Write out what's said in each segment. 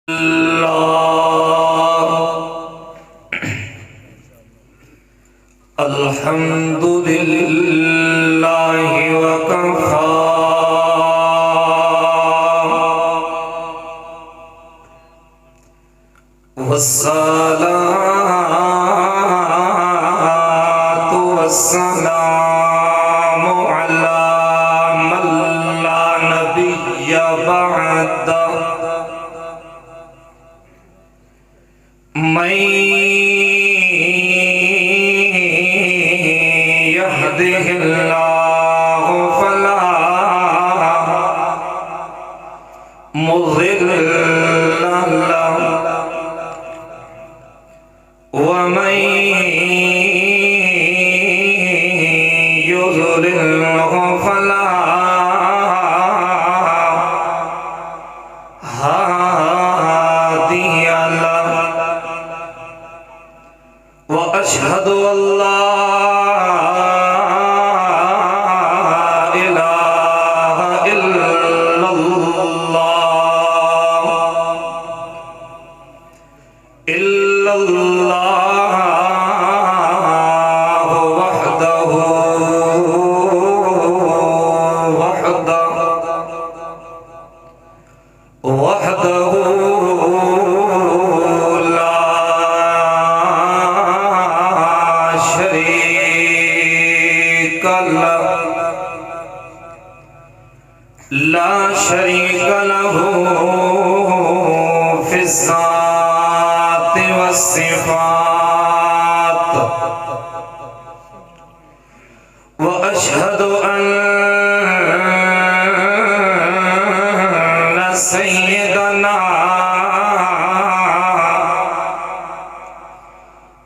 अल्हम्दुलिल्लाहि वकफ़ा वस्सलातु वस्सलामु अला मन ला नबिय्य बअदा मैं यहदिहिल्लाहु फला मुज़िल्ल लहु व मैं युज़लिल्हु फला हादिय लहु व अशहदु अल्ला ला शरीक लहू फिस्साति वस्सिफात व अशहदु अन्न सय्यदना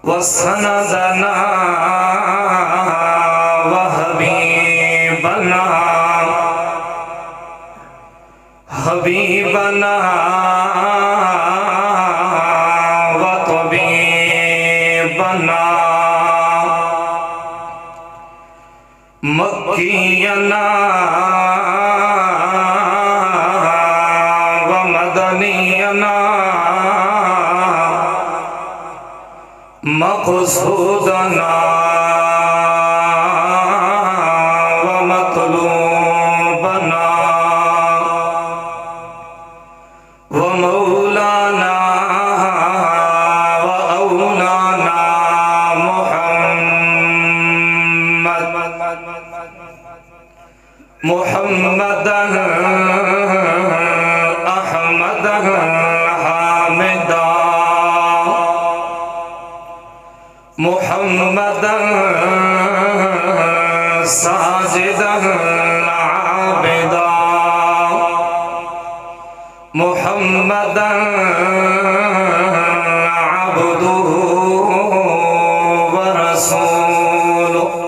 व सनदना व हबीबना व तबीबना मक्कियना व मदनियना मक़सूदना व मतलूबना व मौलाना व औलाना मुहम्मदन अहमदन हामिदा मुहम्मदन साजिदन आबिदा मुहम्मदन अब्दुहु व रसूलुहु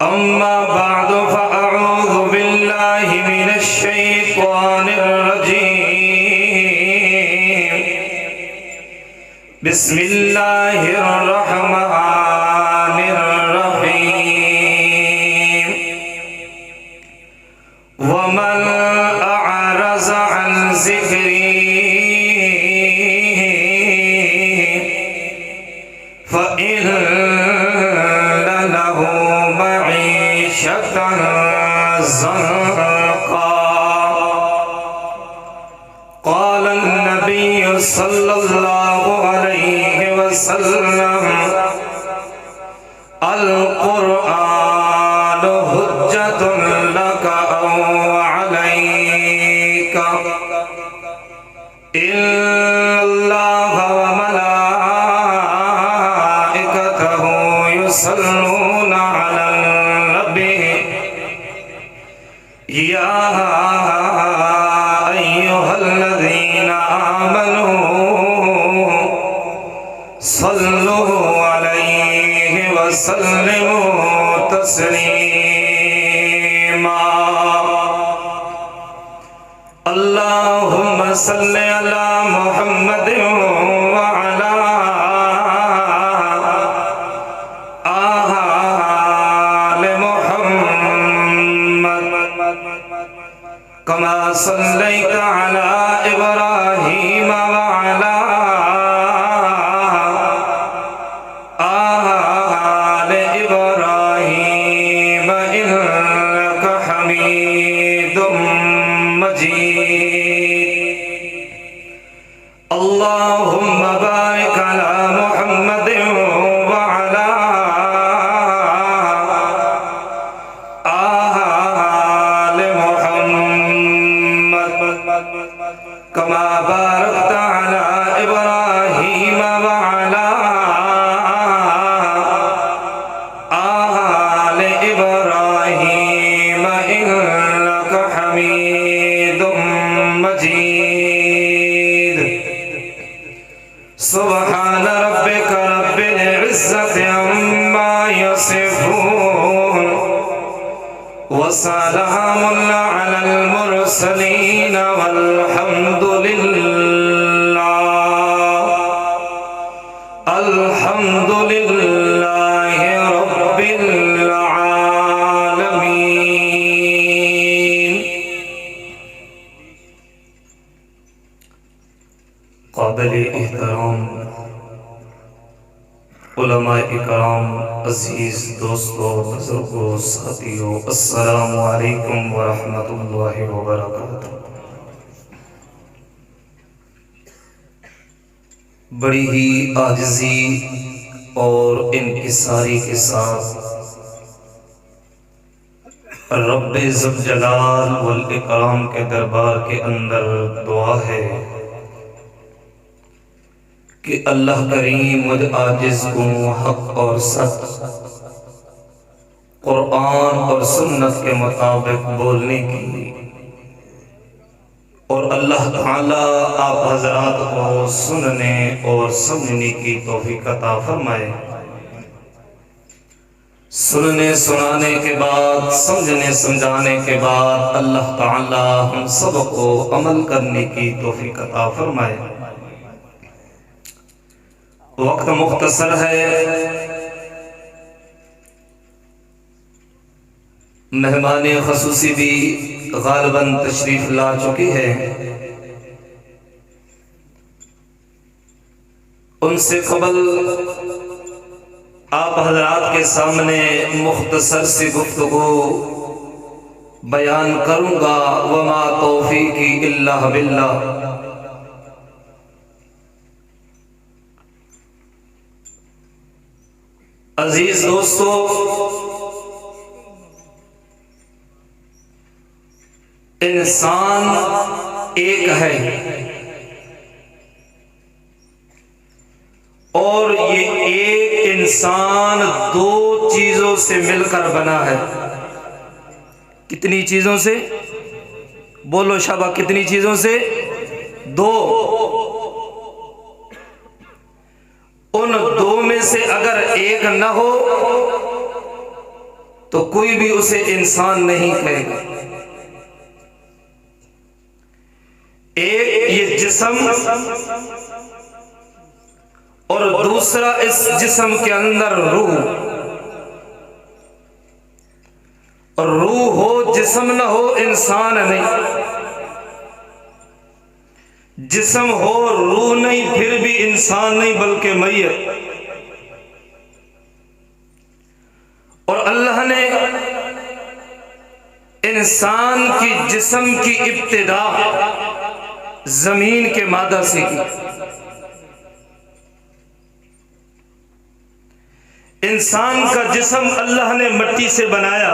अम्मा बअदु फअऊज़ु बिल्लाहि मिनश शैतानिर रजीम बिस्मिल्लाहिर रहमानिर रहीम वमन अअरज़ अन ज़िक्री फ़इन्न लहू मईशतन ज़ंक़ा क़ाल अन्नबिय्यु सल्लल्लाहु अलैहि वसल्लम अल क़ुरआनु हुज्जतुन लका औ अलैका इन्नल्लाह व मलाइकतहु युसल्लूना अलन नबी या अय्युहल्लज़ीना आमनू सल्लू अलैहि व सल्लिमू तस्लीमा अल्लाहुम्मा सल्लि अला मुहम्मद व अला आले मुहम्मद कमा सल्लैता अला इब्राहीम कमा बारकता अला इब्राहीम व अला आले इब्राहीम इन्नका हमीदुम मजीद। सुब्हान रब्बिका रब्बिल इज्जति अम्मा यसिफून व सलामुन अलल मुरसलीन अल्हम्दुलिल्लाहि रब्बिल आलमीन। काबिल एहतराम उलमाए इकराम, अजीज दोस्तों, बुजुर्गों, साथियों, अस्सलामु अलैकुम व रहमतुल्लाहि व बरकातुहू। बड़ी ही आजिज़ी और इनकिसारी के साथ रब्बे ज़ुल जलाल वल इकराम के दरबार के अंदर दुआ है कि अल्लाह करीम मुझ आजिज़ को हक और सच, कुरान और सुन्नत के मुताबिक बोलने की और अल्लाह ताला आप हज़रात को सुनने और समझने की तौफीक अता फरमाए। सुनने सुनाने के बाद, समझने समझाने के बाद अल्लाह ताला हम सब को अमल करने की तौफीक अता फरमाए। वक्त मुख्तसर है, मेहमाने खसूसी भी गालिबन तशरीफ ला चुकी है। उनसे कबल आप हजरात के सामने मुख्तसर सी गुफ्तगू बयान करूंगा। वमा तौफीकी इल्ला बिल्लाह। अजीज दोस्तों, इंसान एक है और ये एक इंसान दो चीजों से मिलकर बना है। कितनी चीजों से? बोलो शाबा, कितनी चीजों से? दो। उन दो में से अगर एक न हो तो कोई भी उसे इंसान नहीं कहेगा। एक ये जिस्म और दूसरा इस जिस्म के अंदर रूह। और रूह हो जिस्म न हो इंसान नहीं, जिस्म हो रूह नहीं फिर भी इंसान नहीं बल्कि मैयत। और अल्लाह ने इंसान की जिस्म की इब्तिदा जमीन के मादा से की। इंसान का जिस्म अल्लाह ने मिट्टी से बनाया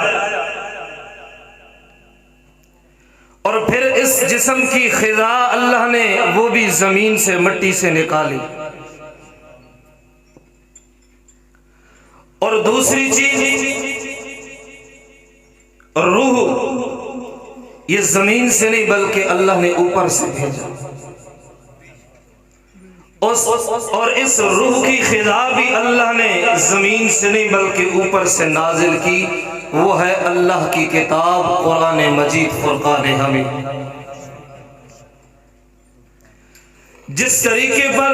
और फिर इस जिस्म की खिजा अल्लाह ने वो भी जमीन से, मिट्टी से निकाली। और दूसरी चीज रूह, ये जमीन से नहीं बल्कि अल्लाह ने ऊपर से भेजा। और इस रूह की खिजा भी अल्लाह ने जमीन से नहीं बल्कि ऊपर से नाजिल की। वो है अल्लाह की किताब कुरान मजीद, फुरकान हमीद। जिस तरीके पर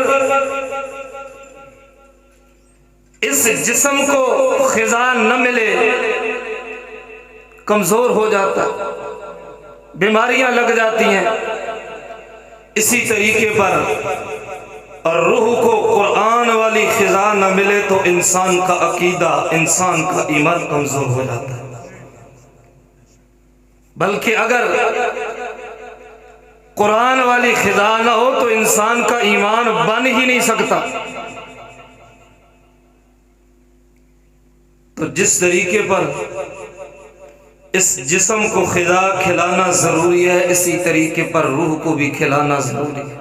इस जिस्म को खिजा न मिले, कमजोर हो जाता, बीमारियां लग जाती हैं, इसी तरीके पर और रूह को कुरान वाली खिजा न मिले तो इंसान का अकीदा, इंसान का ईमान कमजोर हो जाता है। बल्कि अगर कुरान वाली खिजा न हो तो इंसान का ईमान बन ही नहीं सकता। तो जिस तरीके पर इस जिस्म को खिला खिलाना जरूरी है, इसी तरीके पर रूह को भी खिलाना जरूरी है।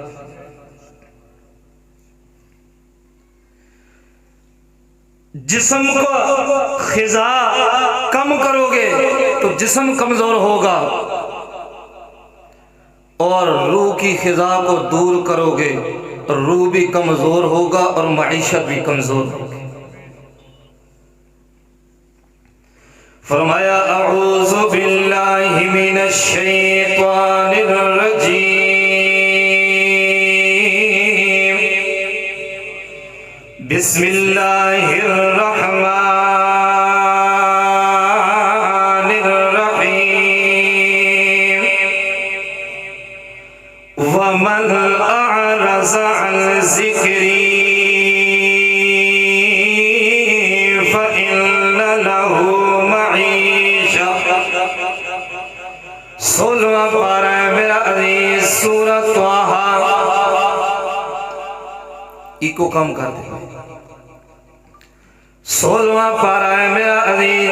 जिस्म को खिजा कम करोगे तो जिस्म कमजोर होगा, और रूह की खिजा को दूर करोगे तो रूह भी कमजोर होगा और मईशत भी कमजोर होगी। फरमाया अऊज़ु बिल्लाहि मिनश शैतानिर रजीम, बिस्मिल्लाहिर रहमानिर रहीम। वमन अअरज़ अन ज़िक्री फ़इन्न लहू सोलवा पारा है मेरा अजीज सूरत त्वाहा। इको कम कर दे। 16वां पारा है मेरा अजीज।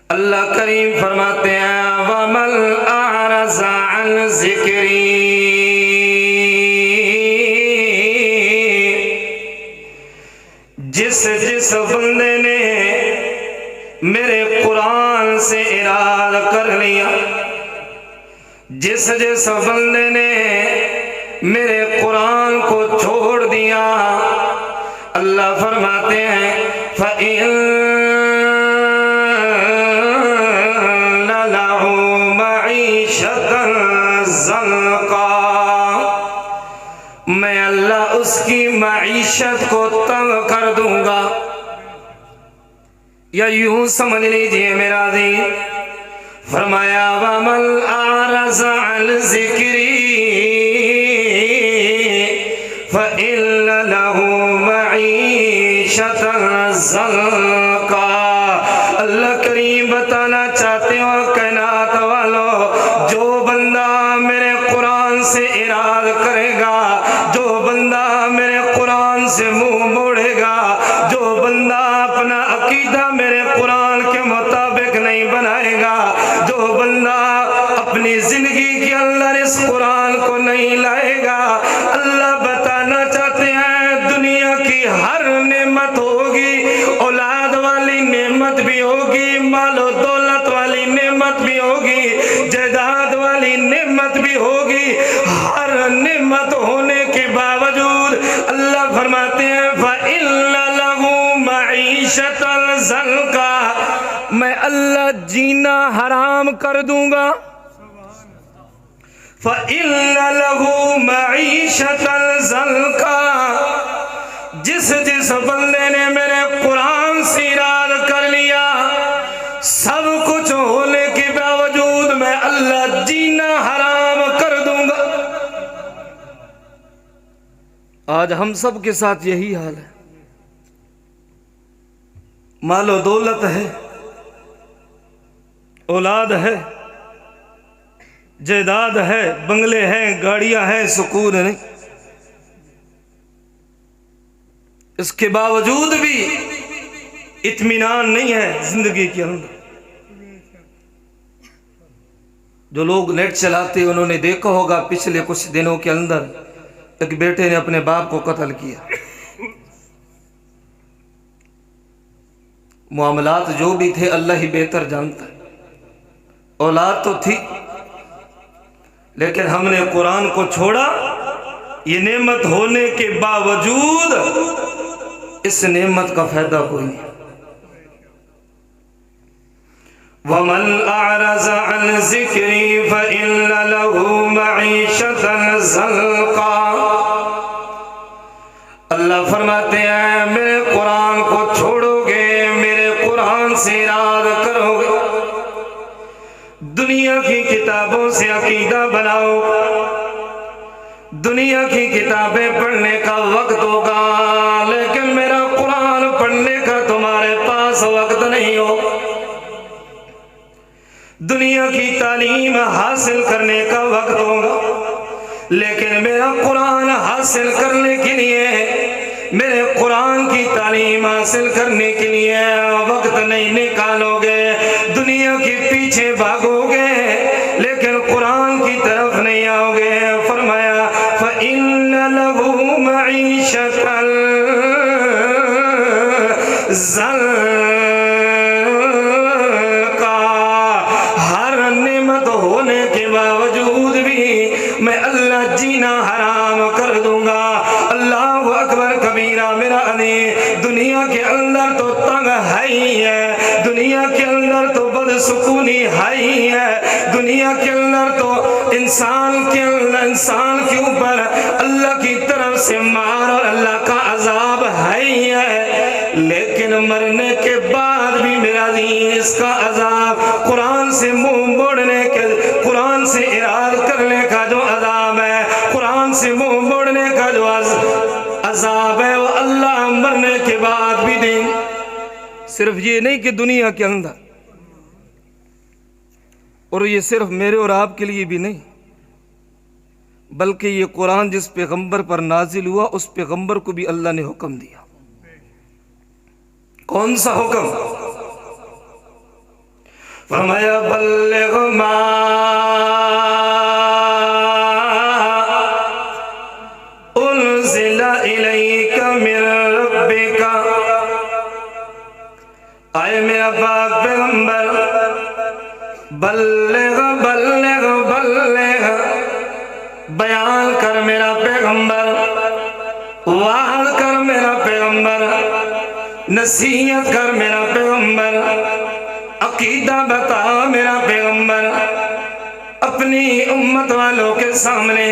अल्लाह करीम फरमाते हैं वमल अअरज़ा अन ज़िक्री, जिस जिस बंदे ने मेरे कुरान से इराद कर लिया, जिस जिस बंदे ने मेरे कुरान को छोड़ दिया, अल्लाह फरमाते हैं फ़इन्न लहू मईशतन ज़न्क़ा, मैं अल्लाह उसकी मईशत को तंग कर दूंगा। या यूं समझ लीजिए मेरा दी, फरमाया वमल अअरज़ा अन ज़िक्री फ़इन्न लहू मईशतन ज़न्क़ा। अल्लाह करीम बताना चाहते हो कायनात वालों, जो बंदा मेरे कुरान से इराद करेगा, जो बंदा मेरे कुरान से मुंह मोड़ेगा, जो बंदा अपना अकीदा मेरे कुरान के मुताबिक नहीं बनाएगा, जो बंदा अपनी जिंदगी के अंदर इस कुरान को नहीं लाएगा, अल्लाह बताना चाहते हैं दुनिया की हर नेमत होगी, औलाद वाली नेमत भी होगी, मालो दौलत वाली नेमत भी होगी, जायदाद वाली नेमत भी होगी, हर नेमत होने के बावजूद अल्लाह फरमाते हैं फ़इन्न लहू मईशतन ज़न्क़ा, मैं अल्लाह जीना हराम कर दूंगा। फ़इन्न लहू मईशतन ज़न्क़ा, जिस जिस बंदे ने मेरे कुरान से इराद कर लिया, सब कुछ होने के बावजूद मैं अल्लाह जीना हराम कर दूंगा। आज हम सब के साथ यही हाल है। मालो दौलत है, औलाद है, जायदाद है, बंगले हैं, गाड़ियां हैं, सुकून नहीं, इसके बावजूद भी इत्मीनान नहीं है जिंदगी के अंदर। जो लोग नेट चलाते उन्होंने देखा होगा पिछले कुछ दिनों के अंदर एक बेटे ने अपने बाप को कत्ल किया। मामलात जो भी थे अल्लाह ही बेहतर जानता है। औलाद तो थी लेकिन हमने कुरान को छोड़ा, ये नेमत होने के बावजूद इस नेमत का फायदा कोई नहीं। वमन अअरज़ा अन ज़िक्री फ़इन्न लहू मईशतन ज़न्क़ा, अल्लाह फरमाते हैं मेरे कुरान को छोड़ोगे, मेरे कुरान से इराद करोगे, दुनिया की किताबों से अकीदा बनाओ, दुनिया की किताबें पढ़ने का वक्त होगा, लेकिन मेरा कुरान पढ़ने का तुम्हारे पास वक्त नहीं हो। दुनिया की तालीम हासिल करने का वक्त होगा, लेकिन मेरा कुरान हासिल करने के लिए मेरे कुरान की तालीम हासिल करने के लिए वक्त नहीं निकालोगे, दुनिया के पीछे भागोगे लेकिन कुरान की तरफ नहीं आओगे। फरमाया फ़इन्न लहू मईशतल ज़ल्का, हर नेमत होने के बावजूद भी मैं अल्लाह जीना हराम कर दूंगा। अल्लाह अकबर कबीरा। मेरा अली दुनिया के अंदर तो तंग है ही है, दुनिया के अंदर तो बदसुकूनी है ही है, दुनिया के अंदर तो इंसान के ऊपर अल्लाह की तरफ से मार और अल्लाह का अजाब है ही है, लेकिन मरने के बाद भी मेरा दीन इसका अजाब, कुरान से मुंह मोड़ने के, कुरान से इराद करने का जो अजाब है, कुरान से मुंह मोड़ने का जो अजाब है, वो अल्लाह मरने के बाद भी दे। सिर्फ ये नहीं कि दुनिया के अंदर, और ये सिर्फ मेरे और आपके लिए भी नहीं, बल्कि ये कुरान जिस पैगंबर पर नाजिल हुआ उस पैगंबर को भी अल्लाह ने हुक्म दिया। कौन सा हुक्म? फरमाया बल्लिग मा उनज़िला इलैका मिन रब्बिका। आए मेरा पाक पैगंबर, बल्लिग बल्लिग बल्लिग, बयान कर मेरा पैगंबर, वाद कर मेरा पैगंबर, नसीहत कर मेरा पैगंबर, अकीदा बता मेरा पैगंबर, अपनी उम्मत वालों के सामने,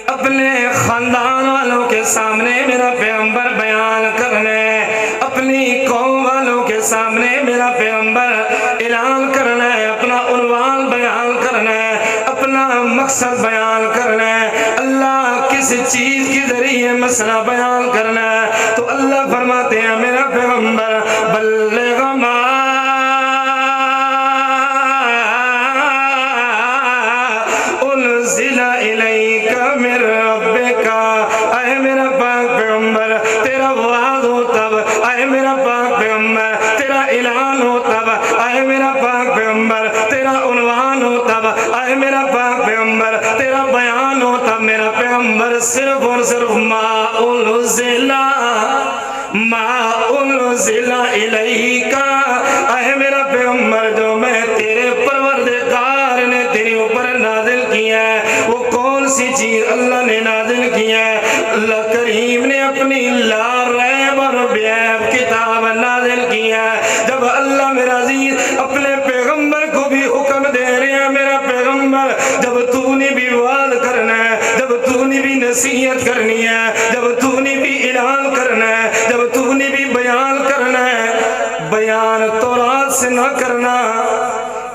अपने खानदान वालों के सामने मेरा पैगंबर बयान करने, अपनी कौम वालों के सामने मेरा पैगंबर ऐलान करना है, अपना उन्वान बयान करना है, अपना मकसद बयान करना है, अल्लाह किस चीज के जरिए मसला बयान करना है। तो अल्लाह फरमाते हैं मेरा पैगंबर बल्लिग मा उनज़िला इलैका मिन रब्बिका। आए मेरा पाक पैगंबर तेरा वाद हो तब, आए मेरा पाक पैगंबर तेरा ऐलान हो तब, आए मेरा पाक पैगंबर तेरा उन्वान हो तब, आए मेरा पाक पैगंबर तेरा बयान हो तब। मेरा पैगंबर सिर्फ और सिर्फ मा उनज़िला इलैका, आए मेरा पैगंबर जो मैं तेरे परवरदिगार ने तेरे ऊपर नाजिल किया है, वो कौन सी चीज अल्लाह ने नाजिल किया है? अल्लाह करीम ने अपनी ला रैब और बेऐब किताब नाजिल किया है। जब अल्लाह मेरा अजीज अपने पैगंबर को भी हुक्म दे रहे हैं, मेरा पैगंबर जब तूने भी वाद करना है, जब तूने भी नसीहत करनी है, जब तूने भी ऐलान करना है, जब तूने भी बयान करना है, बयान तौरात से ना करना,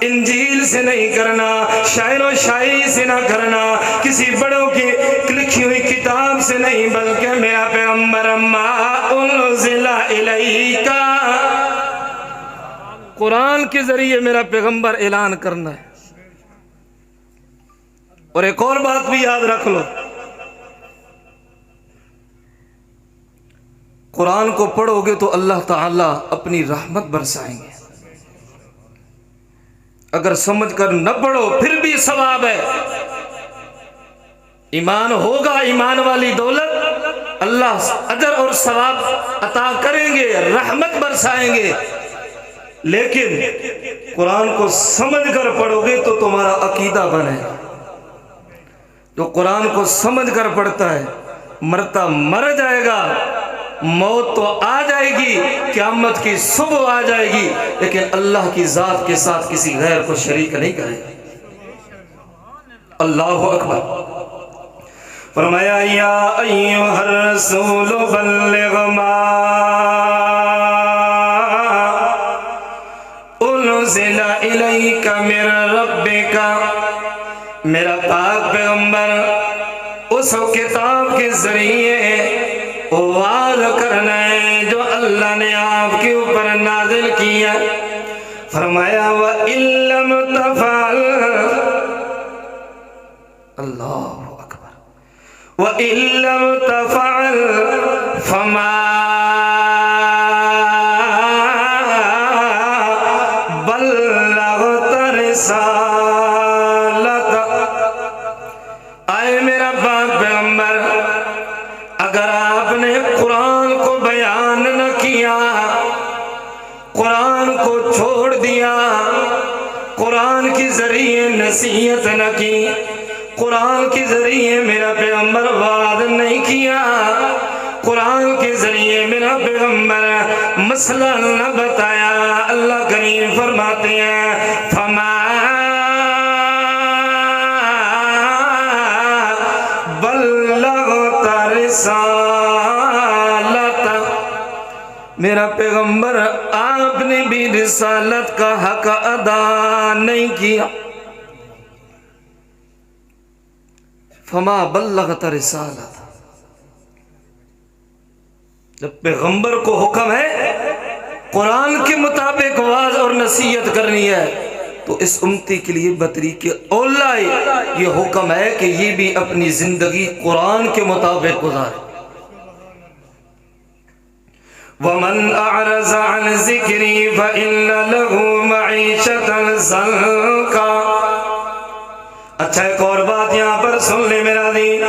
इंजील से नहीं करना, शायरो शायरी से ना करना, किसी बड़ों की लिखी हुई किताब से नहीं, बल्कि मेरा पैगंबर मा उनज़िला इलैका, कुरान के जरिए मेरा पैगंबर ऐलान करना है। और एक और बात भी याद रख लो, कुरान को पढ़ोगे तो अल्लाह ताला अपनी रहमत बरसाएंगे। अगर समझ कर न पढ़ो फिर भी सवाब है, ईमान होगा, ईमान वाली दौलत अल्लाह अजर और सवाब अता करेंगे, रहमत बरसाएंगे। लेकिन कुरान को समझ कर पढ़ोगे तो तुम्हारा अकीदा बनेगा। जो कुरान को समझ कर पढ़ता है मरता मर जाएगा, मौत तो आ जाएगी, क़यामत की सुबह आ जाएगी, लेकिन अल्लाह की जात के साथ किसी गैर को शरीक नहीं करेगा। अल्लाहु अकबर। फरमाया या अय्युहर रसूल बल्लिग मा उनज़िला इलैका मिन रब्बिका। मेरा पाक पैगंबर उस किताब के जरिए वाद करना है जो अल्लाह ने आपके ऊपर नाजिल किया। फरमाया व इल्लम तफअल, अल्लाहु अकबर, व इल्लम तफअल फमा बल्लग़त रिसालत। आए मेरा पैगंबर, अगर आपने कुरान को बयान न किया, कुरान को छोड़ दिया, कुरान के जरिए नसीहत न की, कुरान के जरिए मेरा पैगंबर वाद नहीं किया, कुरान के जरिए मेरा पैगंबर मसला न बताया, अल्लाह करीम फरमाते हैं फमा बल्लग़त रिसालत। मेरा पैगंबर आपने भी रिसालत का हक अदा नहीं किया। फमा बल्लग़त रिसालत। जब पैगंबर को हुक्म है कुरान के मुताबिक वाज और नसीहत करनी है, तो इस उम्मती के लिए बतरी के औला ये हुक्म है कि ये भी अपनी जिंदगी कुरान के मुताबिक गुजारे। वमन अअरज़ अन ज़िक्री फ़इन्न लहू मईशतन ज़ंका। अच्छा, एक और बात यहाँ पर सुन ले मेरा दीन।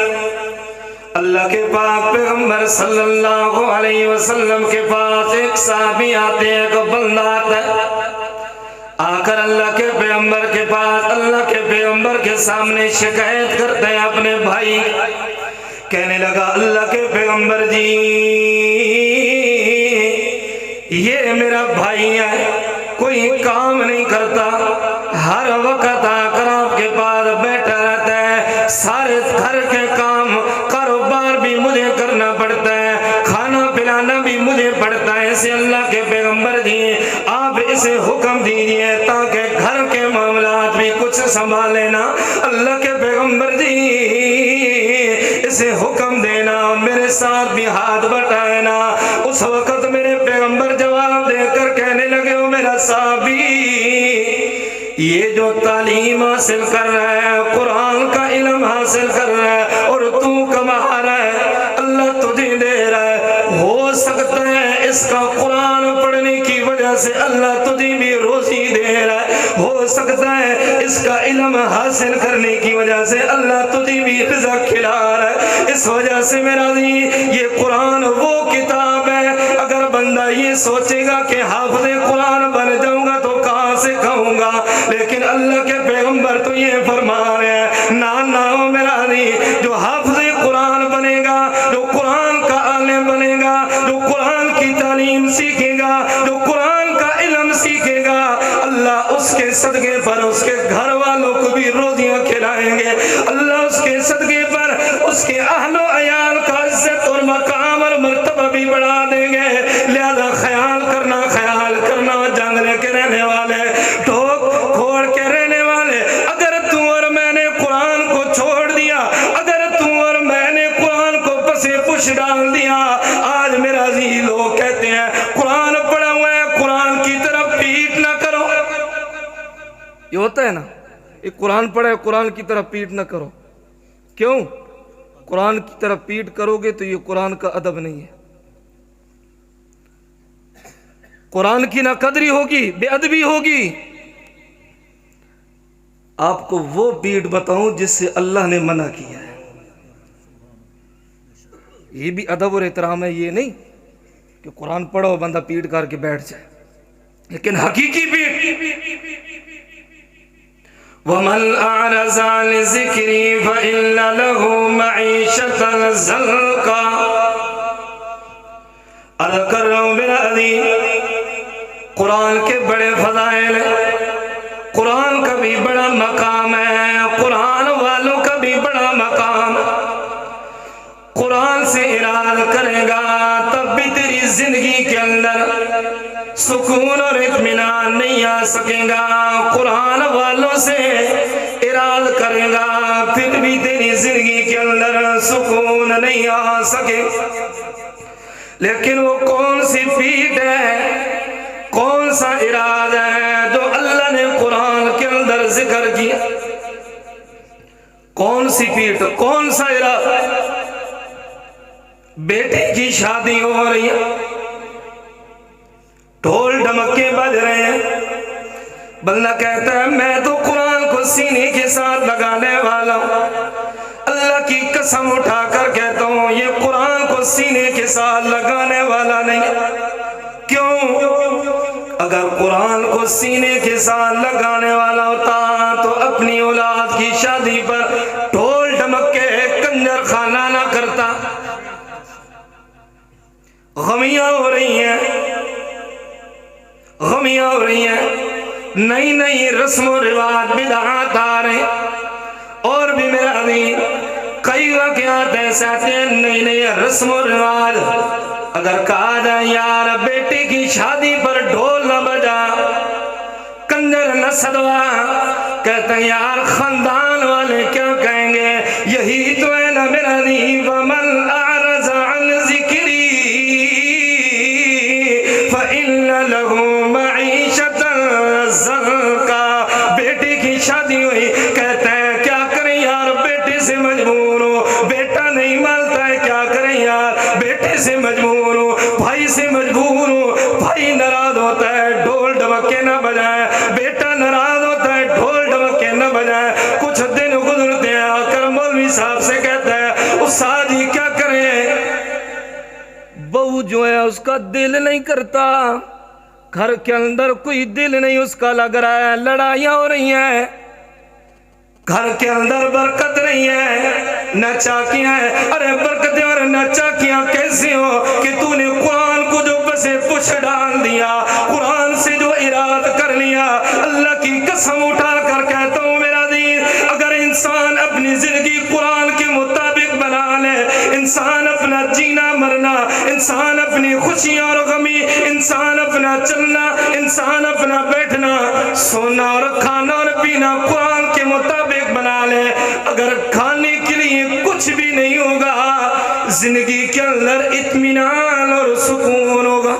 अल्लाह के पाक पैगंबर सल्लल्लाहु अलैहि वसल्लम के पास एक साहबी आते हैं, एक बंदा आता है, आकर अल्लाह के पैगंबर के पास अल्लाह के पैगंबर के सामने शिकायत करते हैं अपने भाई। कहने लगा अल्लाह के पैगंबर जी, ये मेरा भाई है, कोई काम नहीं करता, हर वक्त आकर आपके पास बैठा रहता है, सारे घर के काम कारोबार भी मुझे करना पड़ता है, खाना पिलाना भी मुझे पड़ता है। इसे अल्लाह के पैगंबर जी आप इसे हुक्म दीजिए ताकि घर के मामलात भी कुछ संभाले ना। अल्लाह के पैगंबर जी इसे हुक्म देना, मेरे साथ भी हाथ बटाए ना। उस वक्त मेरे पैगंबर जवाब देकर कहने लगे, ओ मेरा साहबी, ये जो तालीम हासिल कर रहा है, कुरान का इल्म हासिल कर रहा है और तू कमा रहा है, अल्लाह तुझे दे रहा है, हो सकता है इसका कुरान पढ़ने की वजह से अल्लाह तुझे भी रोजी दे रहा है, हो सकता है इसका इल्म हासिल करने की वजह से अल्लाह तुझे भी रिज़्क़ खिला रहा है। इस वजह से मेरा जी ये कुरान वो किताब है, अगर बंदा ये सोचेगा कि हाफ़िज़े कुरान बन जाऊंगा तो कहाँ से खाऊंगा, लेकिन अल्लाह के पैगंबर तो ये फरमा रहे हैं ना ना मेरा नहीं, जो हाफ़िज़े कुरान बनेगा, जो कुरान का आलिम बनेगा, जो कुरान की तालीम सीखेगा, जो कुरान का इल्म सीखेगा, अल्लाह उसके सदके पर उसके घर वालों को भी रोजियां खिलाएंगे, अल्लाह उसके सदके पर उसके अहलो अयाल का इज्जत और मकाम और मर्तबा भी बढ़ा देंगे। लिहाजा ख्याल करना जंगले के रहने वाले, ठोक खोड़ के रहने वाले, अगर तू और मैंने कुरान को छोड़ दिया, अगर तू और मैंने कुरान को पसे पुश डाल दिया, आज मेरा जी लोग कहते हैं कुरान पढ़ा हुआ है, कुरान की तरफ पीठ ना करो। ये होता है ना, एक कुरान पढ़ा है, कुरान की तरफ पीठ ना करो। क्यों? कुरान की तरफ पीठ करोगे तो ये कुरान का अदब नहीं है, कुरान की ना कदरी होगी, बेअदबी होगी। आपको वो पीठ बताऊं जिससे अल्लाह ने मना किया है, ये भी अदब और एहतराम है। ये नहीं कि कुरान पढ़ो बंदा पीठ करके बैठ जाए, लेकिन हकीकी पीठ। वमन अअरज़ अन ज़िक्री फ़इन्न लहू मईशतन ज़ंका। अर्ज़ कर रहा हूं मेरा अज़ीज़, कुरान के बड़े फज़ाइल हैं, कुरान का भी बड़ा मकाम है, कुरान वालों का भी बड़ा मकाम। कुरान से इराद करेगा तब भी तेरी जिंदगी के अंदर सुकून और इत्मीनान नहीं आ सकेगा। कुरान वालों से इराद करेगा फिर भी तेरी जिंदगी के अंदर सुकून नहीं आ सके। लेकिन वो कौन सी पीठ है, कौन सा इरादा है जो अल्लाह ने कुरान के अंदर जिक्र किया? कौन सी पीठ, कौन सा इरादा? बेटे की शादी हो रही है, ढोल ढमक्के बज रहे हैं। बंदा कहता है मैं तो कुरान को सीने के साथ लगाने वाला हूं। अल्लाह की कसम उठाकर कहता हूं ये कुरान को सीने के साथ लगाने वाला नहीं। क्यों? अगर कुरान को सीने के साथ लगाने वाला होता तो अपनी औलाद की शादी पर ढोल ढमक्के कंजर खाना ना करता। गमियां हो रही हैं, गमियां हो रही हैं, नई नई रस्म रिवाज बिदअत आ रहे। और भी मेरा दी कई वाक़यात ऐसे आते हैं, नई नई रस्म रिवाज। अगर कहा जाए यार बेटे की शादी पर ढोल न बजा, कंजर न सदवा, कहते हैं यार खानदान वाले क्या कहेंगे। यही तो है ना मेरा दी, वमन अअरज़ अन ज़िक्री फ़इन्न लहू मईशतन ज़ंका। बेटे की शादी हुई, कहते हैं क्या करें यार, बेटे से मजबूर हो, बेटा नहीं मानता है, क्या करें यार, बेटे से मजबूर हो, भाई से मजबूर हो, भाई नाराज होता है ढोल ढमक्के न बजाए, बेटा नाराज होता है ढोल ढमक्के न बजाए। कुछ दिन गुजरते हैं, आकर मौलवी साहब से कहता है उस्ताद जी क्या करें, बहू जो है उसका दिल नहीं करता, घर के अंदर कोई दिल नहीं उसका लग रहा है, लड़ाइयां हो रही हैं, घर के अंदर बरकत नहीं है, न चाकियां है। अरे बरकतें और न चाकियां कैसे हो कि तूने कुरान को जो बसे पुछ डाल दिया, कुरान से जो इराद कर लिया। अल्लाह की कसम उठा कर कहता हूँ मेरा दीन, अगर इंसान अपनी जिंदगी कुरान के मुताबिक बना ले, इंसान अपना जीना मरना, इंसान अपनी खुशियां और गमी, इंसान अपना चलना, इंसान अपना बैठना, सोना और खाना और पीना कुरान के मुताबिक बना ले, अगर खाने के लिए कुछ भी नहीं होगा, जिंदगी के अंदर इत्मीनान और सुकून होगा।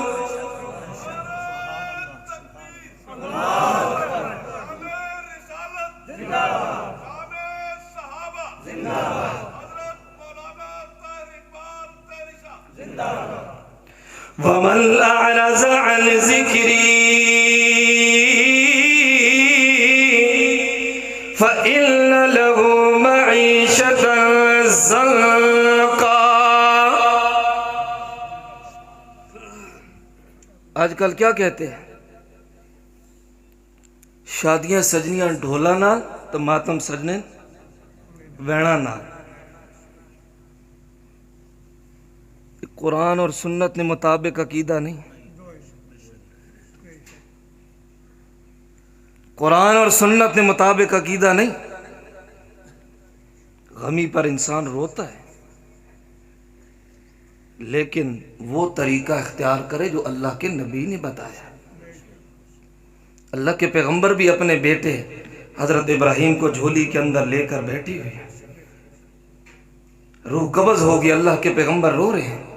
वमन अअरज़ अन ज़िक्री फ़इन्न लहू मईशतन ज़ंका। आजकल क्या कहते हैं, शादियां सजनियां ढोला नाल तो मातम सजने वैणा नाल। कुरान और सुन्नत ने मुताबिक अकीदा नहीं, कुरान और सुन्नत ने मुताबिक अकीदा नहीं। गमी पर इंसान रोता है, लेकिन वो तरीका इख्तियार करे जो अल्लाह के नबी ने बताया। अल्लाह के पैगंबर भी अपने बेटे हजरत इब्राहीम को झोली के अंदर लेकर बैठी हुई है, रूह कब्ज़ होगी, अल्लाह के पैगंबर रो रहे हैं,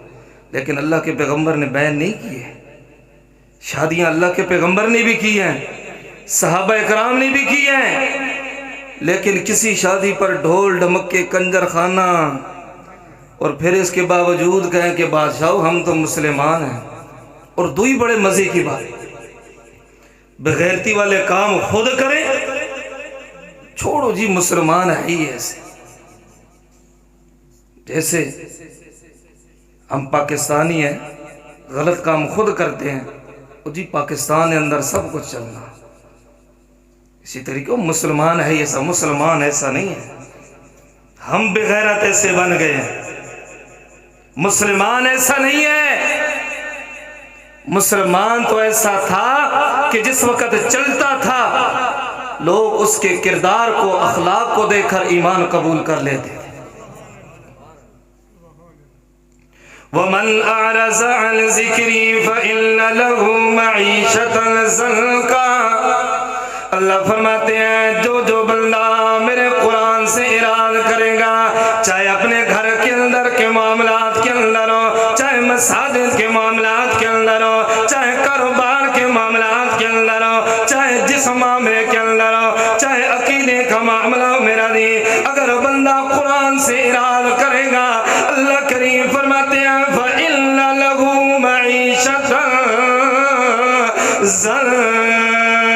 लेकिन अल्लाह के पैगंबर ने बैन नहीं की है। शादियां अल्लाह के पैगंबर ने भी की हैं, सहाबा इकराम ने भी की हैं, लेकिन किसी शादी पर ढोल ढमक्के कंजर खाना, और फिर इसके बावजूद कहें कि बादशाह हम तो मुसलमान हैं। और दो ही बड़े मजे की बात, बेगैरती वाले काम खुद करें, छोड़ो जी मुसलमान है ही ऐसे। जैसे हम पाकिस्तानी हैं, गलत काम खुद करते हैं, और जी पाकिस्तान के अंदर सब कुछ चलना। इसी तरीके मुसलमान है ऐसा, मुसलमान ऐसा नहीं है। हम बेगैरत ऐसे बन गए हैं, मुसलमान ऐसा नहीं है। मुसलमान तो ऐसा था कि जिस वक्त चलता था लोग उसके किरदार को, अखलाक को देखकर ईमान कबूल कर लेते थे। वमन अअरज़ अन ज़िक्री फ़इन्न लहू मईशतन ज़ंका। अल्लाह फरमाते हैं जो जो बंदा मेरे कुरान से इराद करेगा, चाहे अपने घर के अंदर के मामलात के अंदर हो, चाहे मसाजिद के मामलात के अंदर हो, चाहे कारोबार के मामलात के अंदर हो, चाहे जिस मामले के अंदर हो, चाहे अकीदे का मामला हो, मेरा दी अगर बंदा कुरान से इराद करेगा, अल्लाह करीम फरमाते हैं फ़इन्ना लहू मईशतन ज़न्का।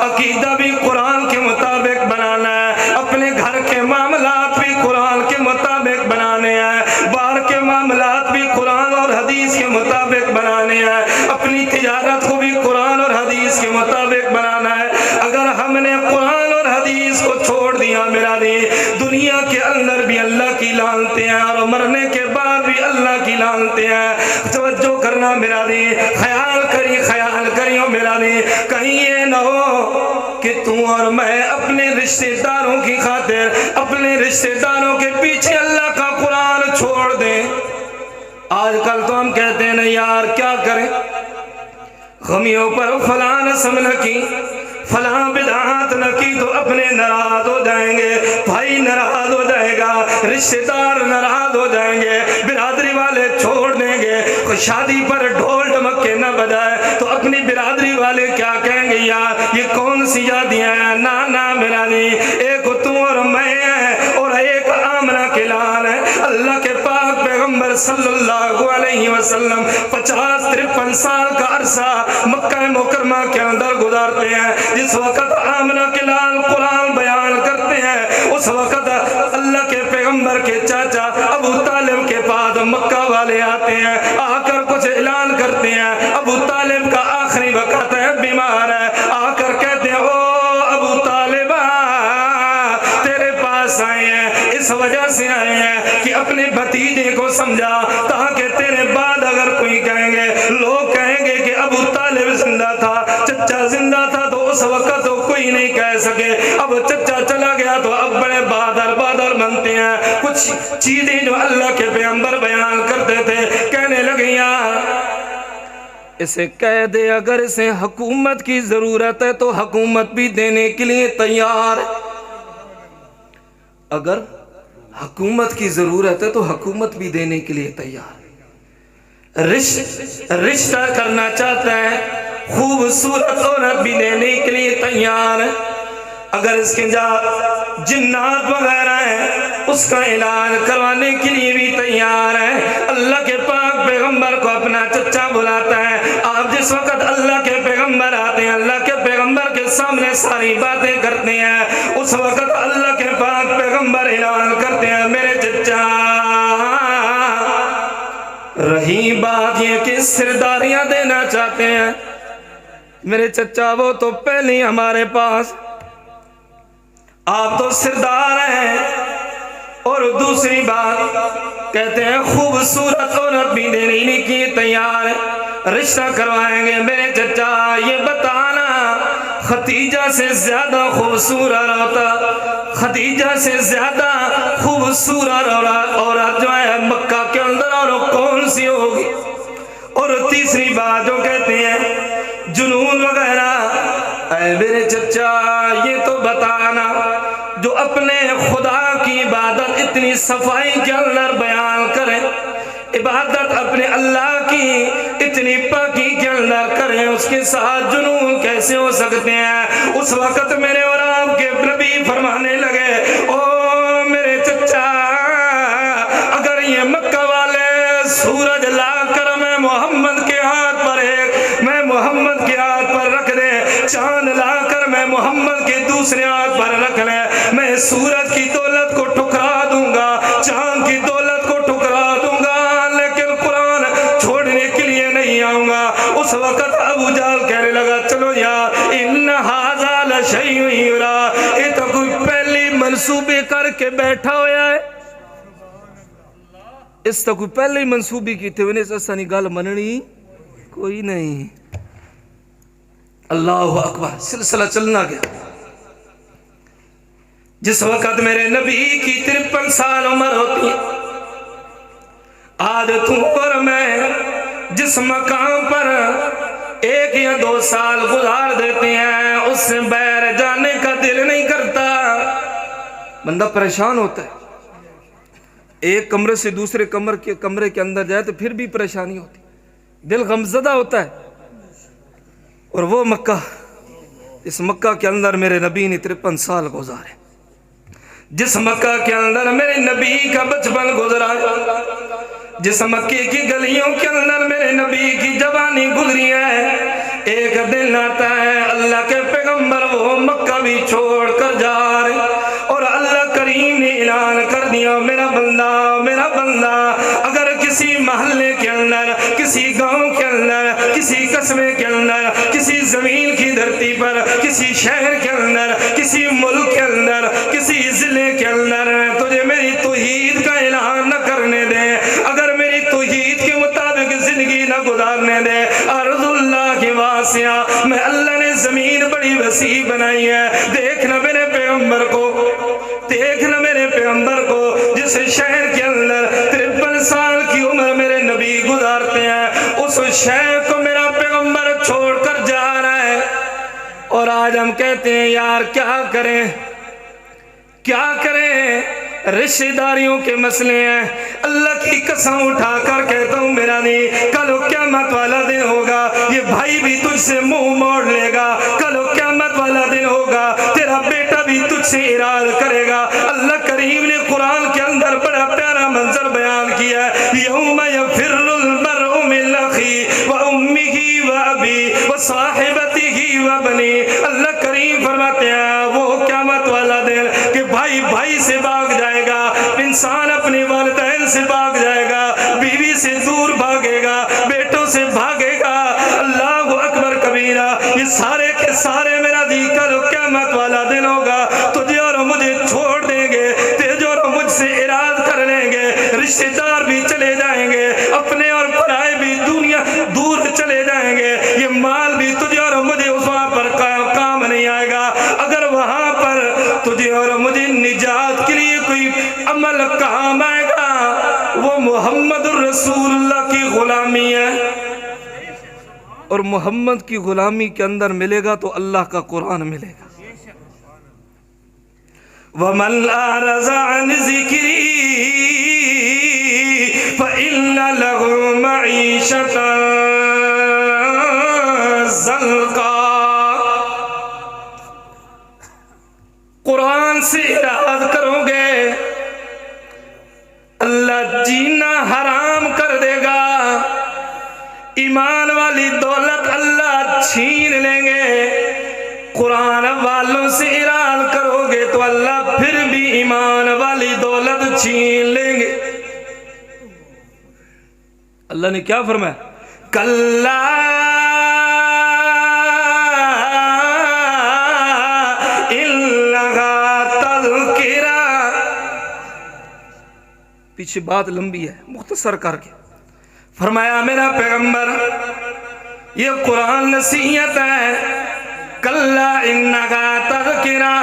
अकीदा भी कुरान के मुताबिक बनाना है, अपने घर के मामलात भी कुरान के मुताबिक बनाने हैं, बाहर के मामलात भी कुरान और हदीस के मुताबिक बनाने हैं, अपनी तिजारत को भी कुरान और हदीस के मुताबिक बनाना है। अगर हमने कुरान और हदीस को छोड़ दिया मेरा दी, दुनिया के अंदर भी अल्लाह की लानते हैं और मरने के बाद भी अल्लाह की लानते हैं। तवज्जो करना मेरा दी, ख्याल करियो मेरा दी, कहीं ये ना हो कि तू और मैं अपने रिश्तेदारों की खातिर, अपने रिश्तेदारों के पीछे अल्लाह का कुरान छोड़ दें। आजकल तो हम कहते हैं नहीं यार क्या करें, गमियों पर फलां रस्म न की, फलां बिदअत न की तो अपने नाराज हो जाएंगे, भाई नाराज हो जाएगा, रिश्तेदार नाराज हो जाएंगे, बिरादरी वाले छोड़ देंगे। कोई शादी पर ढोल ढमक्के न बजाए तो अपनी बिरादरी वाले क्या कहेंगे, यार ये कौन सी शादियां हैं। ना ना मेरा नहीं, एक तू और मैं है और एक आमना के लाल है। अल्लाह के पाक पैगंबर सल्लल्लाहु अलैहि वसल्लम 50-53 साल का अरसा मक्का मुकरमा के अंदर गुजारते हैं। जिस वक्त आमना के लाल कुरान बयान करते हैं, उस वक्त अल्लाह के पैगंबर के चाचा अबू तालिब के पास मक्का वाले आते हैं, आकर कुछ ऐलान करते हैं। अबू तालिब का आखिरी वक्त है, बीमार है, आकर कहते हैं ओ अबू तालिबा तेरे पास आए हैं, इस वजह से आए हैं कि अपने भतीजे को समझा, ताकि तेरे बाद अगर कोई कहेंगे, लोग कहेंगे कि अबू तालिब जिंदा था, चचा जिंदा था, तो उस वक्त तो कोई नहीं कह सके। अब चचा चला गया तो अब बड़े बहादुर बनते हैं। कुछ चीजें जो अल्लाह के पैगंबर बयान करते थे कहने लगे यार इसे कह दे, अगर इसे हुकूमत की जरूरत है तो हुकूमत भी देने के लिए तैयार है। अगर हुकूमत की जरूरत है तो हुकूमत भी देने के लिए तैयार है। रिश्ता करना चाहता है, खूबसूरत औरत भी देने के लिए तैयार है। अगर इसके जिन्नात वगैरह है उसका इलाज करवाने के लिए भी तैयार है। अल्लाह के पाक पैगंबर को अपना चचा बुलाता है। आप जिस वक्त अल्लाह के पैगंबर आते हैं, अल्लाह के पैगंबर के सामने सारी बातें करते हैं, उस वक्त अल्लाह के पाक पैगंबर ऐलान करते हैं मेरे चचा। रही बात ये कि सिरदारियां देना चाहते हैं मेरे चचा, वो तो पहले ही हमारे पास, आप तो सिरदार हैं। और दूसरी बात कहते हैं खूबसूरत औरत भी देने की तैयार है, रिश्ता करवाएंगे मेरे चचा। ये बताना खदीजा से ज्यादा खूबसूरत होता, खदीजा से ज्यादा खूबसूरत औरत जो है मक्का के अंदर और कौन सी होगी। और तीसरी बात जो कहते हैं जुनून वगैरह, मेरे चचा ये तो बताना जो अपने खुदा की इबादत इतनी सफाई के अंदर बयान करे, इबादत अपने अल्लाह की इतनी पाकी के अंदर करें, उसके साथ जुनून कैसे हो सकते हैं। उस वक्त मेरे और आपके नबी फरमाने लगे ओ मेरे चचा, अगर ये मक्का वाले सूरज लाकर मैं मोहम्मद के हाथ पर रख दे, चांद लाकर मैं मोहम्मद के दूसरे हाथ पर रख ले, मैं सूरज की दौलत को ठुकरा दूंगा, चांद की दौलत को ठुकरा दूंगा, लेकिन कुरान छोड़ने के लिए नहीं आऊंगा। उस वक्त अबू जहल कहने लगा चलो यार इन हाज़ा लशैउन युरा, ये तो कोई पहले मंसूबे करके बैठा हुआ है, इस तो कोई पहले ही मंसूबी की थे, असानी गल मननी कोई नहीं। अल्लाह अकबर, सिलसिला चलना गया। जिस वक्त मेरे नबी की 53 साल उम्र होती है, आज तू और मैं जिस मकाम पर 1 या 2 साल गुजार देते हैं, उससे बैर जाने का दिल नहीं करता। बंदा परेशान होता है, एक कमरे से दूसरे कमरे के अंदर जाए तो फिर भी परेशानी होती, दिल गमजदा होता है। और वो मक्का, इस मक्का के अंदर मेरे नबी ने 53 साल गुजारे। जिस मक्का के अंदर मेरे नबी का बचपन गुजरा, जिस मक्के की गलियों के अंदर मेरे नबी की जवानी गुजरी है, एक दिन आता है अल्लाह के पैगंबर वो मक्का भी छोड़ कर जा रहे, और अल्लाह करीम ने ऐलान कर दिया मेरा बंदा अगर किसी मोहल्ले के अंदर, किसी गांव के अंदर, किसी कस्बे के अंदर, किसी जमीन की धरती पर, किसी शहर के अंदर, किसी मुल्क के अंदर, किसी जिले के अंदर तुझे मेरी तौहीद का ऐलान न करने दे, अगर मेरी तौहीद के मुताबिक जिंदगी न गुजारने दे, अर्ज़ुल्लाह की वासिया, मैं अल्लाह ने जमीन बड़ी वसी बनाई है, देखना मेरे पैगंबर को, देखना मेरे पैगंबर को, जिस शहर के अंदर 53 साल की उम्र मेरे नबी गुजारते हैं, उस शहर को मेरा पैगंबर छोड़कर जा रहा है। और आज हम कहते हैं यार क्या करें, रिश्तेदारियों के मसले हैं, अल्लाह की कसम उठाकर कहता हूँ मेरा नहीं, कल क़यामत वाला दिन होगा, ये भाई भी तुझसे मुंह मोड़ लेगा, कल क़यामत वाला दिन होगा, तेरा बेटा भी तुझसे इराद करेगा। अल्लाह करीम ने कुरान के अंदर बड़ा प्यारा मंजर बयान किया है, यौम यफिर्रुल मर्उ मिन अखी व उम्मिही व अबी व साहिबतिही व बनी। अल्लाह करीम फरमाते हैं वो क़यामत वाला दिन कि भाई से भाग जाएगा, इंसान अपने वालिदैन से भाग जाएगा, बीवी से दूर भागेगा, बेटों से भागेगा। अल्लाह अकबर कबीरा, ये सारे के सारे मेरा दी कल क़यामत वाला दिन होगा, तुझे और मुझे छोड़ देंगे, तुझे और मुझसे इराद कर लेंगे, रिश्तेदार भी चले जाएंगे, अपने और पराए भी दुनिया दूर चले जाएंगे, ये माल भी तुझे और मुझे उस वहां पर काम नहीं आएगा। अगर वहां पर तुझे और मुझे निजात के लिए कोई अमल काम आएगा, वो मुहम्मदुर रसूलुल्लाह की गुलामी है, और मोहम्मद की गुलामी के अंदर मिलेगा तो अल्लाह का कुरान मिलेगा। वमन अरज़ा अन ज़िक्री फ़इन्न लहू मईशतन ज़ल्क़ा। कुरान से इराद करोगे अल्लाह जीना हराम कर देगा, ईमान वाली दौलत अल्लाह छीन लेंगे। कुरान वालों से इराद करोगे तो अल्लाह फिर भी ईमान वाली दौलत छीन लेंगे। अल्लाह ने क्या फरमाया, कल्ला इन्नहा तज़किरा। पीछे बात लंबी है, मुख्तसर करके फरमाया मेरा पैगंबर ये कुरान नसीहत है, कल्ला इन्नहा तज़किरा,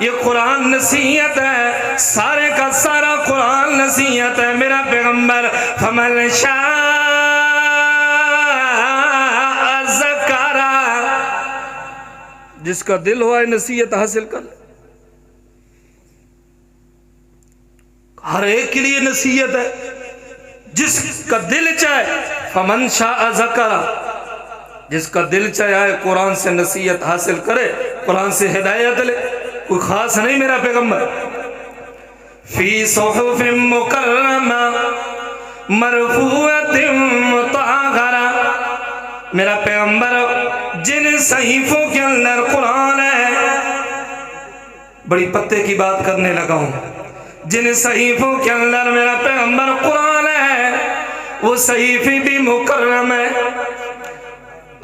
ये कुरान नसीहत है, सारे का सारा कुरान नसीहत है मेरा पैगंबर। फमन शाअ ज़करा, जिसका दिल हुआ है नसीहत हासिल कर ले, हर एक के लिए नसीहत है, जिसका दिल चाहे। फमन शाअ ज़करा, जिसका दिल चाहे कुरान से नसीहत हासिल करे, कुरान से हिदायत ले, कोई खास नहीं मेरा पैगंबर। फी सुहुफ़िन मुकर्रमा मरफ़ूअतिन मुतहहरा, मेरा पैगंबर जिन सहीफों के अंदर कुरान है, बड़ी पत्ते की बात करने लगा हूं, जिन सहीफों के अंदर मेरा पैगंबर कुरान है, वो सहीफे भी मुकर्रम है।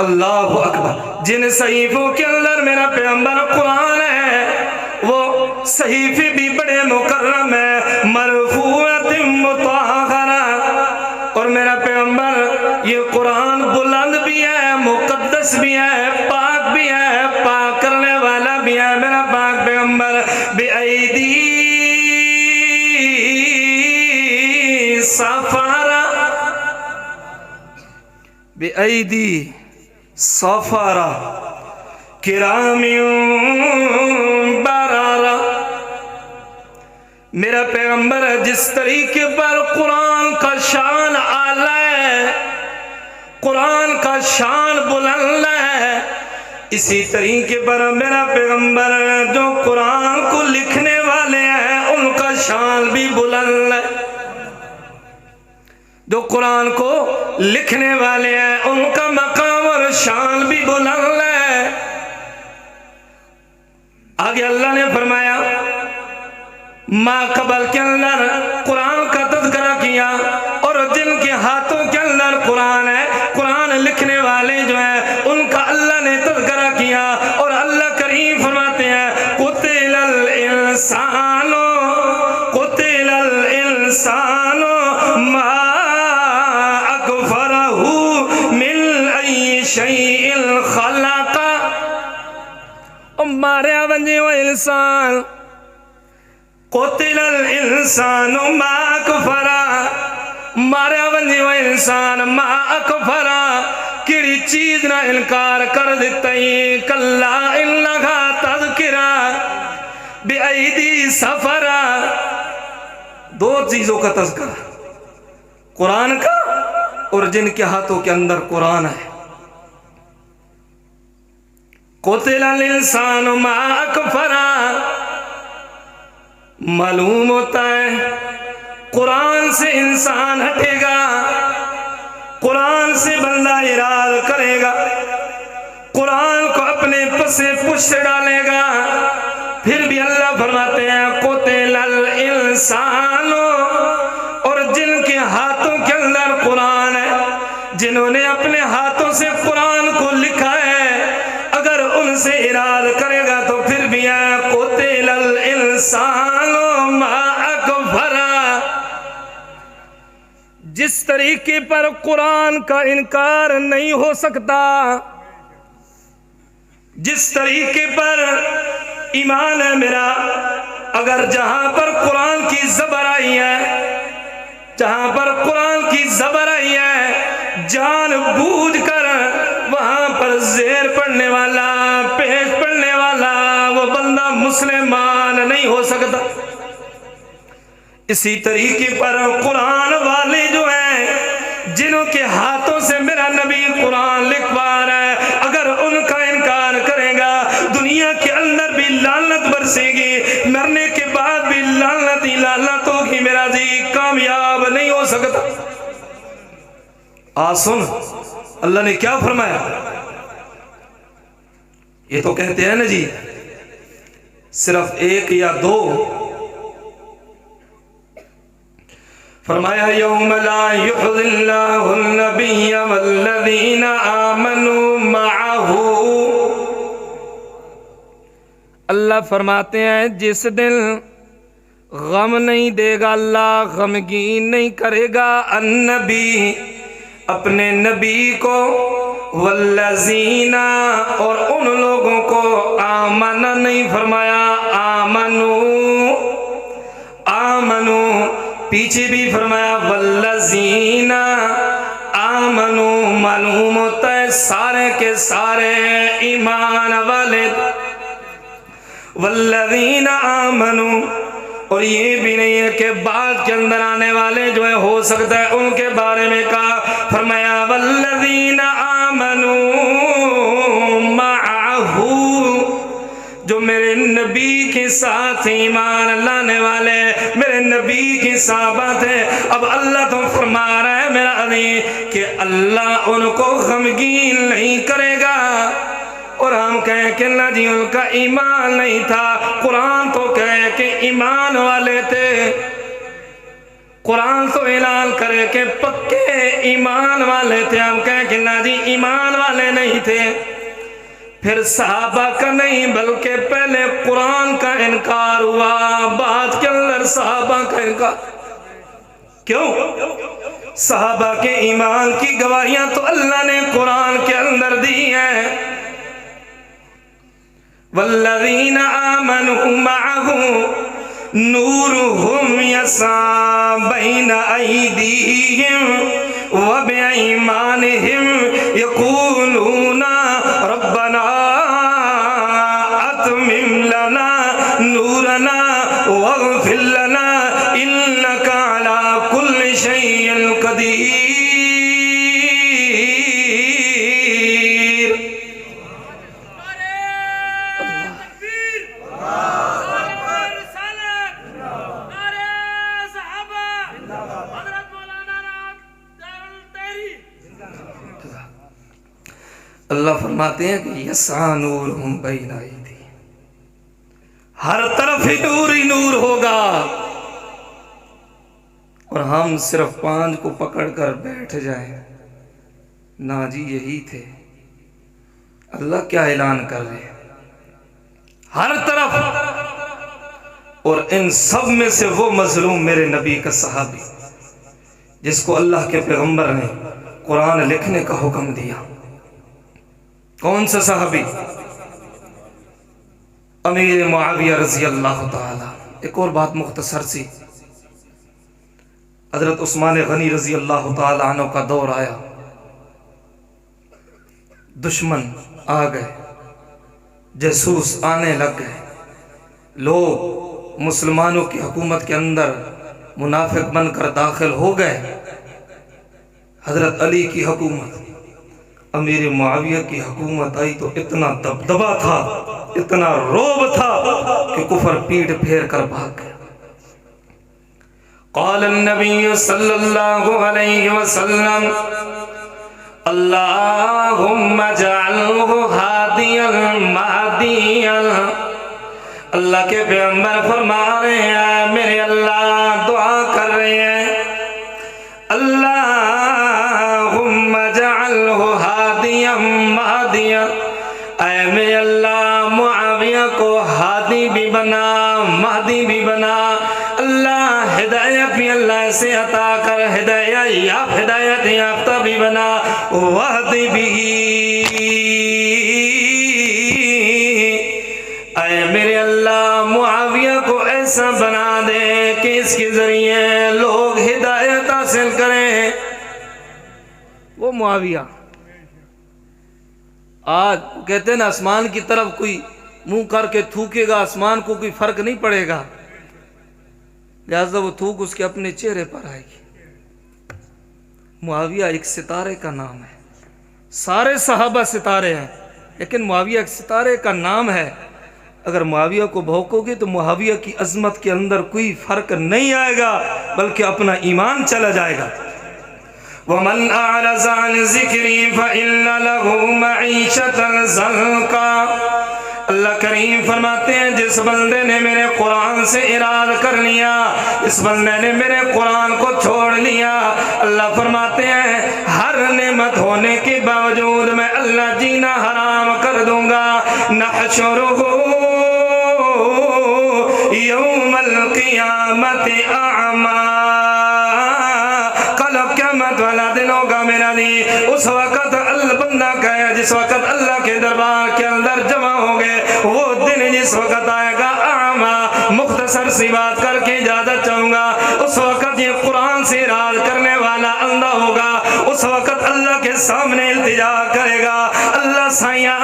अल्लाहु अकबर, जिन सहीफों के अंदर मेरा पैगंबर कुरान है, वो सहीफे भी बड़े मुकर्रम है, मरफ़ूअतिन मुतहहरा। और मेरा पैगंबर ये कुरान बुलंद भी है, मुकद्दस भी है, पाक भी है, पाक करने वाला भी है मेरा पाक पैगंबर। बेअयदी सफारा, बेअयदी सफारा किरामिन बरारा। मेरा पैगंबर जिस तरीके पर कुरान का शान आला है, कुरान का शान बुलंद है, इसी तरीके पर मेरा पैगंबर जो कुरान को लिखने वाले हैं शान भी बुलंद है। जो कुरान को लिखने वाले हैं उनका मकाम और शान भी बुलंद है। आगे अल्लाह ने फरमाया माँ कबल के अंदर कुरान का तज़किरा किया और जिनके हाथों के अंदर कुरान है, कुरान लिखने वाले जो है उनका अल्लाह ने तज़किरा किया। और अल्लाह करीम फरमाते हैं कुतिलल इंसानो मा अकफरहू मिन अय्यि शैइन खलक़ा। मारे वंजे वो इंसान कुतिलल इंसानु मा अकफरा, मारे वंजे वो इंसान मा अकफरा किड़ी चीज ना इनकार कर देता ही। कल्ला इन्नहा तज़किरा बिअयदी सफरा। दो चीजों का तज़किरा, कुरान का और जिनके हाथों के अंदर कुरान है। कुतिलल इंसानु मा अकफरा, मालूम होता है कुरान से इंसान हटेगा, कुरान से बंदा इराद करेगा, कुरान को अपने पसे पुष्ट डालेगा। फिर भी अल्लाह फरमाते हैं कुतिलल इंसानो, और जिनके हाथों के अंदर कुरान है, जिन्होंने अपने हाथों से कुरान को लिखा है, अगर उनसे इराद करेगा तो फिर भी है कुतिलल इंसानो मा अकफरा। जिस तरीके पर कुरान का इनकार नहीं हो सकता, जिस तरीके पर ईमान है मेरा, अगर जहां पर कुरान की ज़बर आई है, जहां पर कुरान की ज़बर आई है, जानबूझकर वहां पर ज़ेर पढ़ने वाला, पेश पढ़ने वाला वो बंदा मुसलमान नहीं हो सकता। इसी तरीके पर कुरान वाले जो हैं, जिनके हाथों से मेरा नबी कुरान लिखवा रहा है, अगर उनका इनकार करेगा दुनिया के अंदर भी लानत बरसेगी, मरने के बाद भी लानत ही लानत होगी, मेरा जी कामयाब नहीं हो सकता। आ सुन अल्लाह ने क्या फरमाया। ये तो कहते हैं ना जी सिर्फ एक या दो, फरमाया यौम ला युज़िल्लाहु नबिय्य वल्लज़ीना आमनू मअहू। अल्लाह फरमाते हैं जिस दिन गम नहीं देगा अल्लाह, गमगीन नहीं करेगा अन्नबी, अपने नबी को, वल्लज़ीना और उन लोगों को, आमना नहीं फरमाया आमनू, आमनू पीछे भी फरमाया वल्लज़ीना आमनू। मालूम होता है सारे के सारे ईमान वाले, वल्लज़ीना आमनू। और ये भी नहीं है कि बाद के अंदर आने वाले जो है हो सकता है उनके बारे में कहा, फरमाया वल्लज़ीना आमनू मअहू, जो मेरे नबी के साथ ईमान लाने वाले, मेरे नबी के साहबा थे। अब अल्लाह तो फरमा रहा है मेरा अली कि अल्लाह उनको गमगीन नहीं करेगा। और हम कहें कि ना जी उनका ईमान नहीं था, कुरान तो कहे कि ईमान वाले थे, कुरान तो ऐलान करे कि पक्के ईमान वाले थे, हम कहें कि ना जी ईमान वाले नहीं थे। फिर सहाबा का नहीं बल्कि पहले कुरान का इनकार हुआ, बाद के अंदर सहाबा का इनकार। क्यों? सहाबा के ईमान की गवाहियां तो अल्लाह ने कुरान के अंदर दी हैं। वल्लज़ीना आमनू मअहू नूरुहुम यसा बैना अयदीहिम व बिअयमानिहिम यक़ूलूना रब्बना अतमिम लना नूरना वग़फिर लना इन्नका अला कुल्लि शैइन क़दीर। अल्लाह फरमाते हैं कि यस्आ नूरुहुम बैना अयदीहिम, हर तरफ ही नूर होगा। और हम सिर्फ 5 को पकड़कर बैठ जाएं, ना जी यही थे। अल्लाह क्या ऐलान कर रहे हैं, हर तरफ। और इन सब में से वो मजलूम मेरे नबी का सहाबी जिसको अल्लाह के पैगंबर ने कुरान लिखने का हुक्म दिया। कौन सा सहाबी? अमीर मुआविया रजी अल्लाह ताला। एक और बात मुख्तसर सी, हजरत उस्मान गनी रजी अल्लाह ताला अन्हु का दौर आया, दुश्मन आ गए, जासूस आने लग गए, लोग मुसलमानों की हुकूमत के अंदर मुनाफिक बनकर दाखिल हो गए। हजरत अली की हुकूमत, अमीर मुआविया की हुकूमत आई तो इतना दबदबा था, इतना रोब था कि कुफर पीठ फेर कर भाग गया। क़ाल नबी सल्लल्लाहु अलैहि वसल्लम अल्लाहुम्मा जअल्हु हादियन महदियन। अल्लाह के पैगंबर फरमा रहे हैं, मेरे अल्लाह दुआ कर रहे हैं, अल्लाहुम्मा जअल्हु हादियन महदियन, ऐ मेरे अल्लाह मुआविया को हादी भी बना, महदी भी बना। अल्लाह हिदायत भी अल्लाह से अता कर, हिदायत याफ्ता भी बना, वहदी भी। ऐ मेरे अल्लाह मुआविया को ऐसा बना दे कि इसके जरिए लोग हिदायत हासिल करें। वो मुआविया आज कहते हैं ना, आसमान की तरफ कोई मुंह करके थूकेगा, आसमान को कोई फर्क नहीं पड़ेगा, लिहाजा वो थूक उसके अपने चेहरे पर आएगी। मुआविया एक सितारे का नाम है, सारे सहाबा सितारे हैं, लेकिन मुआविया एक सितारे का नाम है। अगर मुआविया को भौंकोगे तो मुआविया की अजमत के अंदर कोई फर्क नहीं आएगा, बल्कि अपना ईमान चला जाएगा। वमन अअरज़ अन ज़िक्री फ़इन्न लहू मईशतन ज़ंका। अल्लाह करीम फरमाते हैं, जिस बंदे ने मेरे कुरान से इराद कर लिया, इस बंदे ने मेरे कुरान को छोड़ लिया, अल्लाह फरमाते हैं हर नेमत होने के बावजूद मैं अल्लाह जीना हराम कर दूंगा। नहशुरुहु यौमल क़ियामति अअमा। कल क़यामत वाला दिन होगा मेरा दी, उस वक़्त अल्लाह बंदा कहे, जिस वक़्त अल्लाह के दरबार के अंदर जमा हो गए, वो दिन जिस वक़्त आएगा आमा। मुख्तसर सी बात करके इजाजत चाहूंगा, उस वक़्त ये कुरान से इराद करने वाला अंधा होगा, उस वक़्त अल्लाह के सामने इल्तिजा करेगा, अल्लाह साया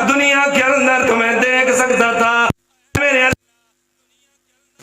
दुनिया के अंदर तुम्हें देख सकता था, मेरे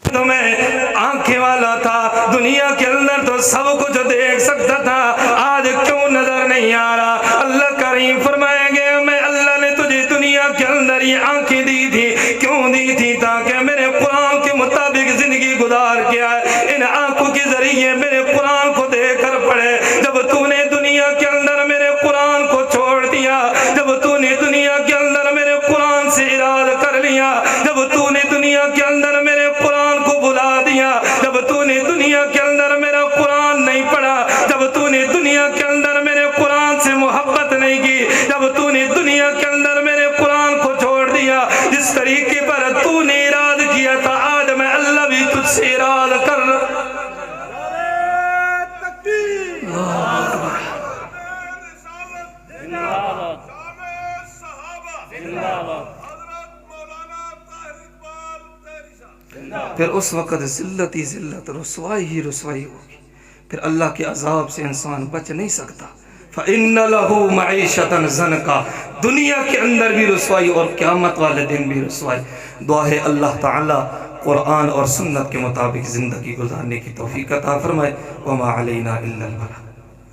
तुम्हें आंखें वाला था, दुनिया के अंदर तो सब कुछ देख सकता था, आज क्यों नजर नहीं आ रहा। अल्लाह करीम फरमाएंगे, मैं अल्लाह ने तुझे दुनिया के अंदर ये आंखें दी थी, क्यों दी थी? ताकि मेरे कुरान के मुताबिक जिंदगी गुजार के आए, इन आंखों के जरिए मेरे कुरान को देखकर पढ़े। जब तूने दुनिया के अंदर मेरे कुरान को छोड़ दिया, जब तूने दुनिया के अंदर मेरे कुरान से इराद कर लिया, जब तूने दुनिया के अंदर मेरे कुरान को भुला दिया, जब तूने दुनिया के अंदर मेरा कुरान नहीं पढ़ा, जब तूने दुनिया के अंदर मेरे कुरान से मोहब्बत नहीं की, जब तूने दुनिया के अंदर मेरे कुरान को छोड़ दिया, जिस तरीके पर तूने इराद किया था, आज मैं अल्लाह भी तुझसे इराद कर। फिर उस वक़्त ज़िल्लत ही ज़िल्लत, रुसवाई ही रुसवाई होगी, फिर अल्लाह के अजाब से इंसान बच नहीं सकता। फ़इन्न लहू मईशतन ज़नका, दुनिया के अंदर भी रुसवाई और क़यामत वाले दिन भी रुसवाई। दुआ है अल्लाह ताला कुरान और सुन्नत के मुताबिक ज़िंदगी गुजारने की तौफ़ीक़ अता फ़रमाए। वमा अलैना इल्लल बलाग।